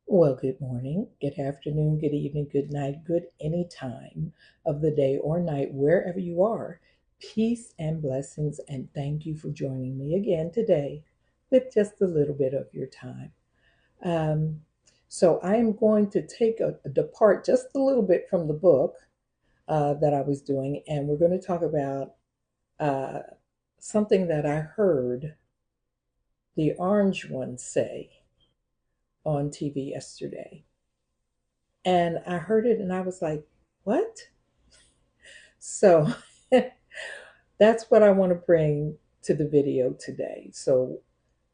Well, good morning, good afternoon, good evening, good night, good any time of the day or night, wherever you are. Peace and blessings, and thank you for joining me again today with just a little bit of your time. Um, so, I am going to take a depart just a little bit from the book that I was doing, and we're going to talk about uh, something that I heard the orange one say on TV yesterday. And I heard it and I was like, what? So that's what I want to bring to the video today. So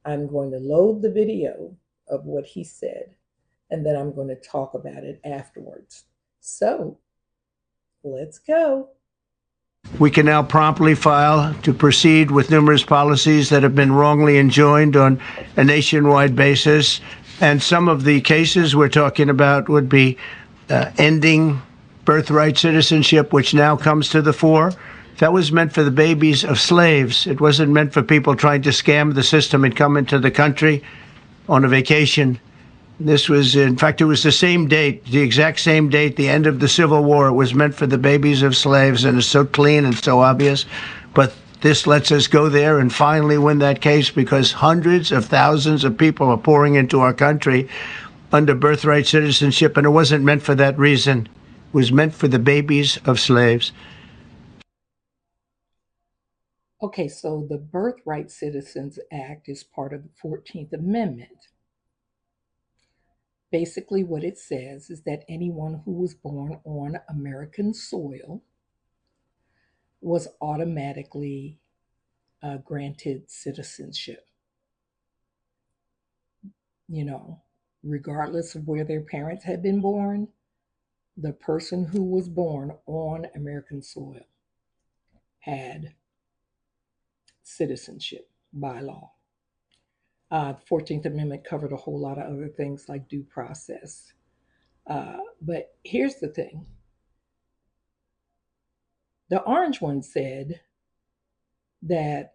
I'm going to load the video of what he said, and then I'm going to talk about it afterwards. So let's go. We can now promptly file to proceed with numerous policies that have been wrongly enjoined on a nationwide basis. And some of the cases we're talking about would be ending birthright citizenship, which now comes to the fore. That was meant for the babies of slaves. It wasn't meant for people trying to scam the system and come into the country on a vacation. This was, in fact, it was the same date, the exact same date, the end of the Civil War. It was meant for the babies of slaves, and it's so clean and so obvious. But this lets us go there and finally win that case because hundreds of thousands of people are pouring into our country under birthright citizenship, and it wasn't meant for that reason. It was meant for the babies of slaves. Okay, so the Birthright Citizens Act is part of the 14th Amendment. Basically, what it says is that anyone who was born on American soil was automatically granted citizenship, you know, regardless of where their parents had been born. The person who was born on American soil had citizenship by law. The 14th Amendment covered a whole lot of other things like due process. But here's the thing, the orange one said that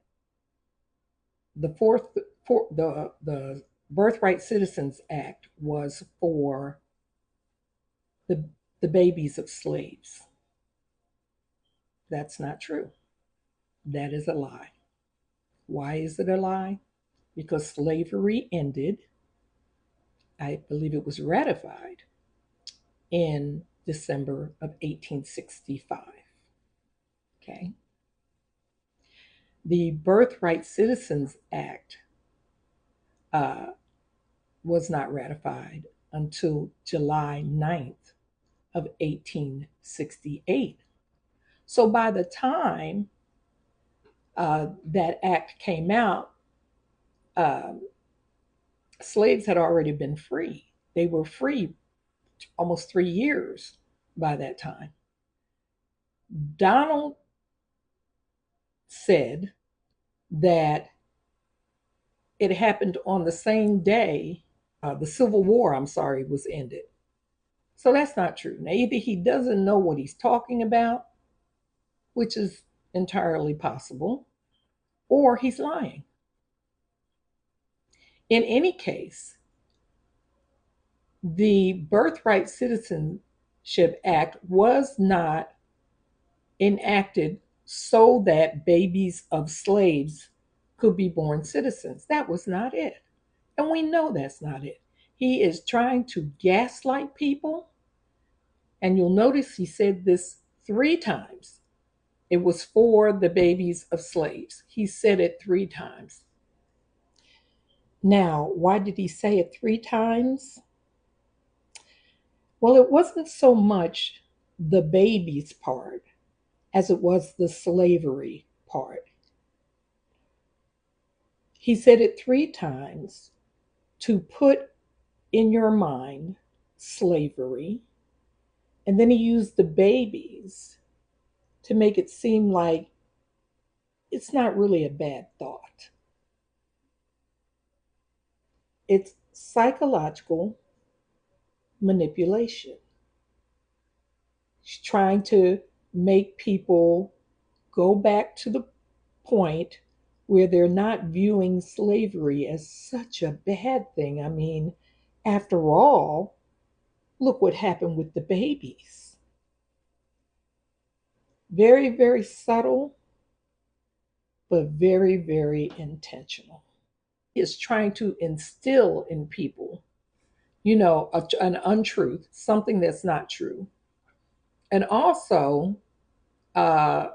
the the Birthright Citizens Act was for the the babies of slaves. That's not true. That is a lie. Why is it a lie? Because slavery ended, I believe it was ratified in December of 1865. Okay. The Birthright Citizens Act uh, was not ratified until July 9th of 1868. So by the time that act came out, um, slaves had already been free. They were free almost 3 years by that time. Donald said that it happened on the same day the Civil War, I'm sorry, was ended. So that's not true. Now, either he doesn't know what he's talking about, which is entirely possible, or he's lying. In any case, the Birthright Citizenship Act was not enacted so that babies of slaves could be born citizens. That was not it. And we know that's not it. He is trying to gaslight people. And you'll notice he said this 3 times. It was for the babies of slaves. He said it 3 times. Now, why did he say it 3 times? Well, it wasn't so much the babies part as it was the slavery part. He said it 3 times to put in your mind slavery, and then he used the babies to make it seem like it's not really a bad thought. It's psychological manipulation. She's trying to make people go back to the point where they're not viewing slavery as such a bad thing. I mean, After all, look what happened with the babies. Very, very subtle, but very, very intentional. He is trying to instill in people, an untruth, something that's not true. And also uh,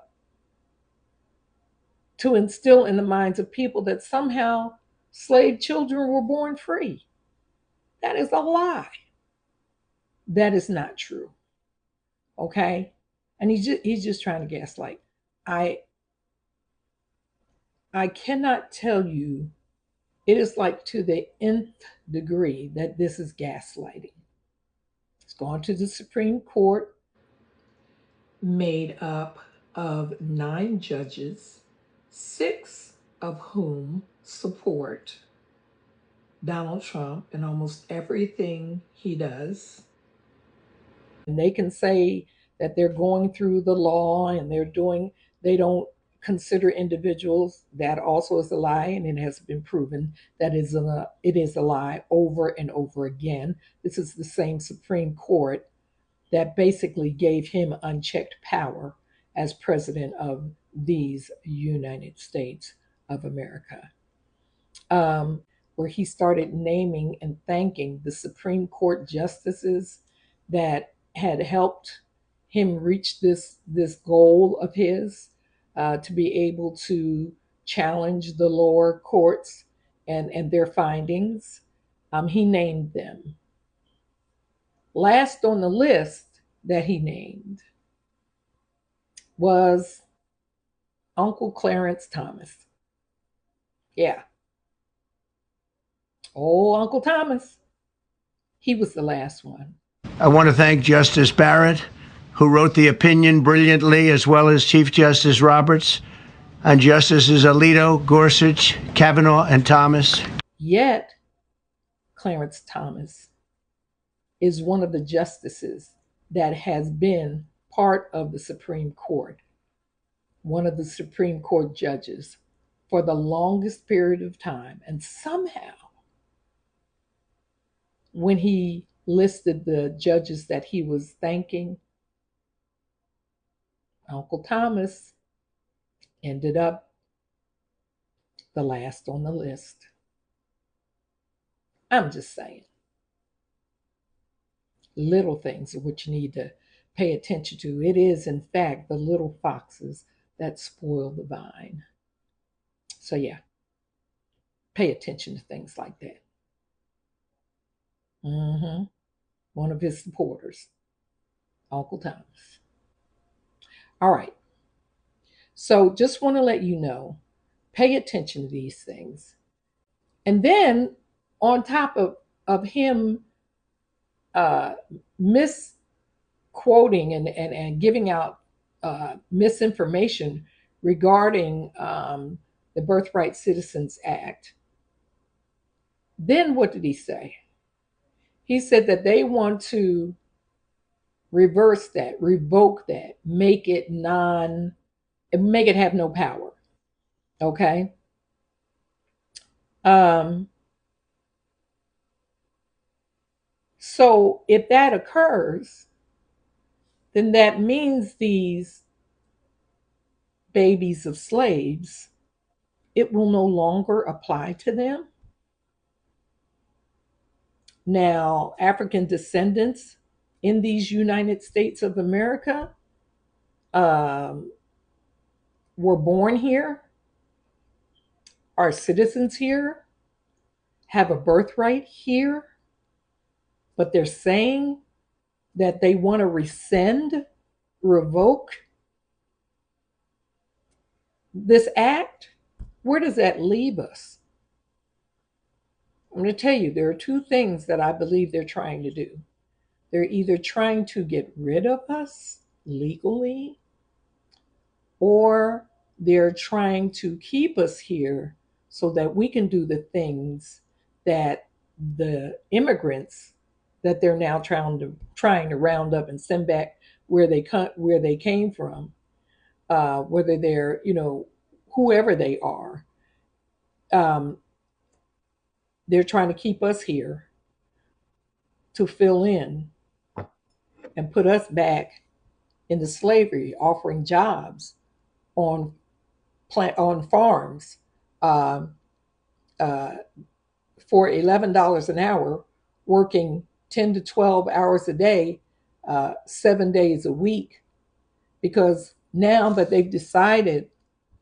to instill in the minds of people that somehow slave children were born free. That is a lie. That is not true. Okay? And he's just trying to gaslight. I I cannot tell you, it is like to the nth degree that this is gaslighting. It's gone to the Supreme Court, made up of 9 judges, 6 of whom support Donald Trump in almost everything he does. And they can say that they're going through the law and they don't consider individuals. That also is a lie, and it has been proven that it is a lie over and over again. This is the same Supreme Court that basically gave him unchecked power as president of these United States of America, where he started naming and thanking the Supreme Court justices that had helped him reach this goal of his, to be able to challenge the lower courts and their findings. He named them. Last on the list that he named was Uncle Clarence Thomas. Yeah. Oh, Uncle Thomas. He was the last one. I want to thank Justice Barrett, who wrote the opinion brilliantly, as well as Chief Justice Roberts, and Justices Alito, Gorsuch, Kavanaugh, and Thomas. Yet, Clarence Thomas is one of the justices that has been part of the Supreme Court, one of the Supreme Court judges for the longest period of time. And somehow, when he listed the judges that he was thanking, Uncle Thomas ended up the last on the list. I'm just saying. Little things which you need to pay attention to. It is, in fact, the little foxes that spoil the vine. So, yeah, pay attention to things like that. One of his supporters, Uncle Thomas. All right. So, just want to let you know, pay attention to these things. And then, on top of him misquoting and giving out misinformation regarding the Birthright Citizens Act, then what did he say? He said that they want to reverse that, revoke that, make it have no power. Okay. So if that occurs, then that means these babies of slaves, it will no longer apply to them. Now, African descendants in these United States of America were born here, are citizens here, have a birthright here, but they're saying that they want to rescind, revoke this act. Where does that leave us? I'm going to tell you, there are 2 things that I believe they're trying to do. They're either trying to get rid of us legally, or they're trying to keep us here so that we can do the things that the immigrants that they're now trying to round up and send back where they came from, whether they're whoever they are. They're trying to keep us here to fill in and put us back into slavery, offering jobs on on farms um, uh, for $11 an hour, working 10 to 12 hours a day, 7 days a week. Because now that they've decided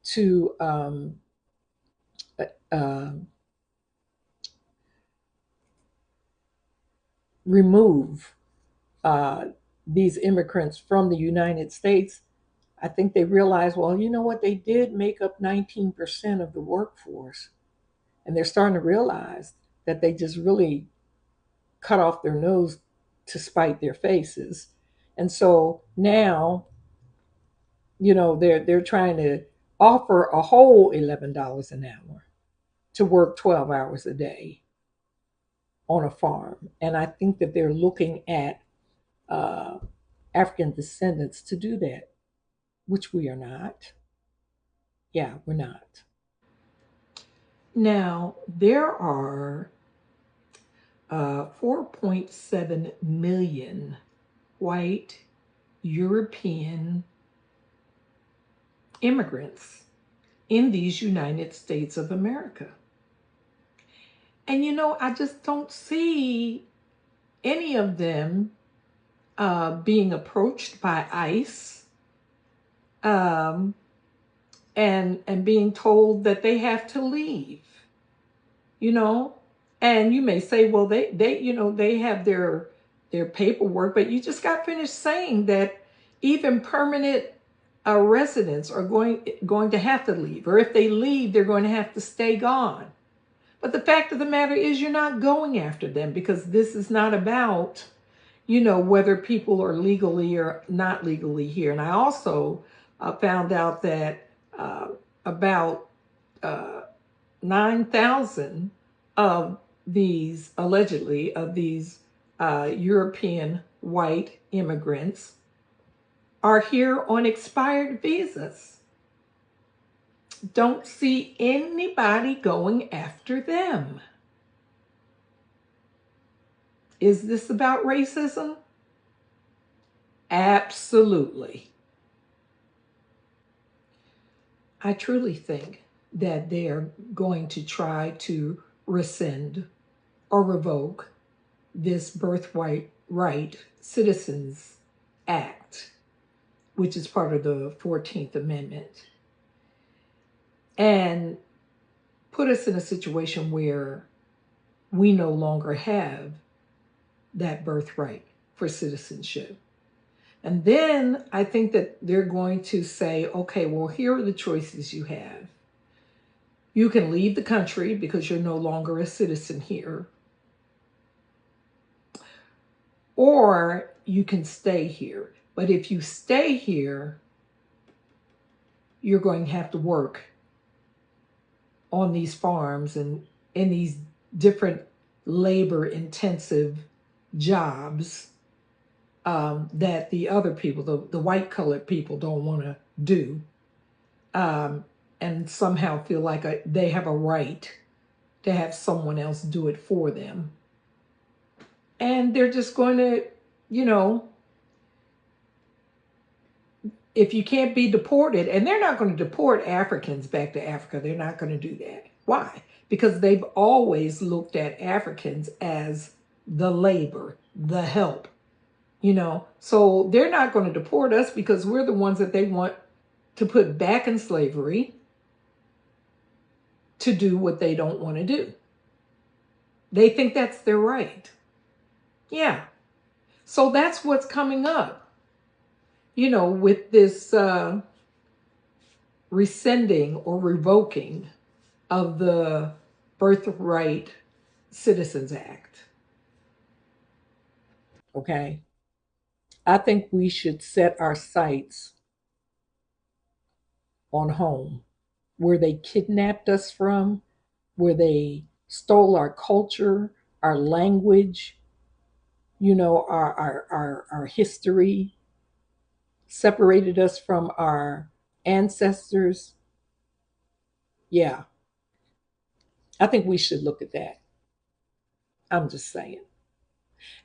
to uh, remove uh, these immigrants from the United States, I think they realized, well, you know what? They did make up 19% of the workforce. And they're starting to realize that they just really cut off their nose to spite their faces. And so now, they're trying to offer a whole $11 an hour to work 12 hours a day on a farm. And I think that they're looking at uh, African descendants to do that, which we are not. Yeah, we're not. Now, there are 4.7 million white European immigrants in these United States of America. And I just don't see any of them being approached by ICE um, and being told that they have to leave. You know, and you may say, well, they have their paperwork, but you just got finished saying that even permanent residents are going to have to leave, or if they leave, they're going to have to stay gone. But the fact of the matter is, you're not going after them, because this is not about whether people are legally or not legally here. And I also found out that about 9,000 of these, allegedly, of these European white immigrants are here on expired visas. Don't see anybody going after them. Is this about racism? Absolutely. I truly think that they are going to try to rescind or revoke this Birthright Right Citizens Act, which is part of the 14th Amendment, and put us in a situation where we no longer have that birthright for citizenship. And then I think that they're going to say, okay, well, here are the choices you have. You can leave the country because you're no longer a citizen here, or you can stay here. But if you stay here, you're going to have to work on these farms and in these different labor intensive jobs that the other people, the white colored people, don't want to do, and somehow feel like they have a right to have someone else do it for them. And they're just going to, if you can't be deported, and they're not going to deport Africans back to Africa, they're not going to do that. Why? Because they've always looked at Africans as the labor, the help, So they're not going to deport us because we're the ones that they want to put back in slavery to do what they don't want to do. They think that's their right. Yeah. So that's what's coming up, with this rescinding or revoking of the Birthright Citizens Act. Okay. I think we should set our sights on home, where they kidnapped us from, where they stole our culture, our language, our history, separated us from our ancestors. Yeah, I think we should look at that. I'm just saying.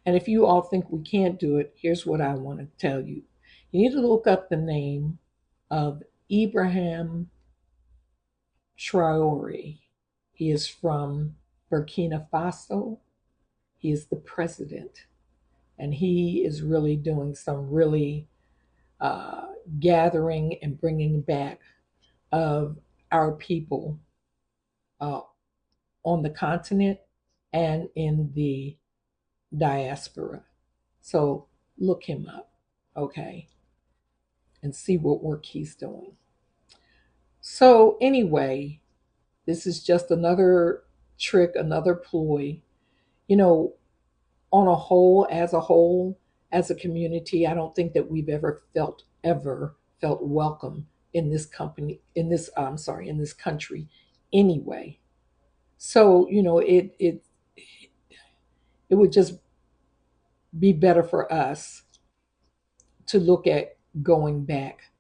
And if you all think we can't do it, here's what I want to tell you. You need to look up the name of Ibrahim Traore. He is from Burkina Faso. He is the president, and he is really doing some really uh, gathering and bringing back of our people uh, on the continent and in the diaspora. So look him up, okay, and see what work he's doing. So, anyway, this is just another trick, another ploy. You know, on a whole, as a community, I don't think that we've ever felt welcome in this company, in this, I'm sorry, in this country anyway. So, it would just be better for us to look at going back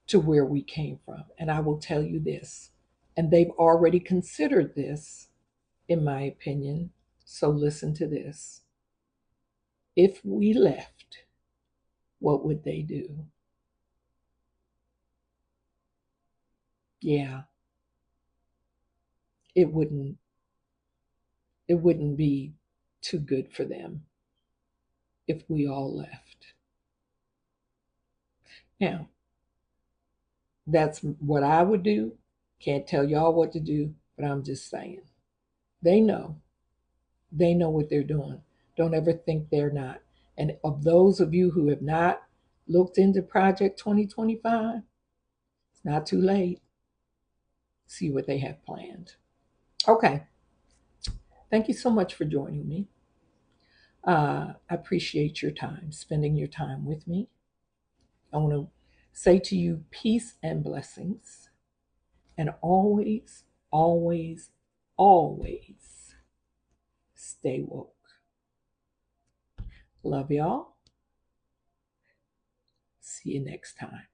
to where we came from. And I will tell you this, and they've already considered this, in my opinion. So listen to this. If we left, what would they do? Yeah, it wouldn't it wouldn't be too good for them if we all left. Now, that's what I would do. Can't tell y'all what to do, but I'm just saying. They know. They know what they're doing. Don't ever think they're not. And of those of you who have not looked into Project 2025, it's not too late. See what they have planned. Okay. Thank you so much for joining me. I appreciate your time, spending your time with me. I want to say to you peace and blessings. And always, always, always stay woke. Love y'all. See you next time.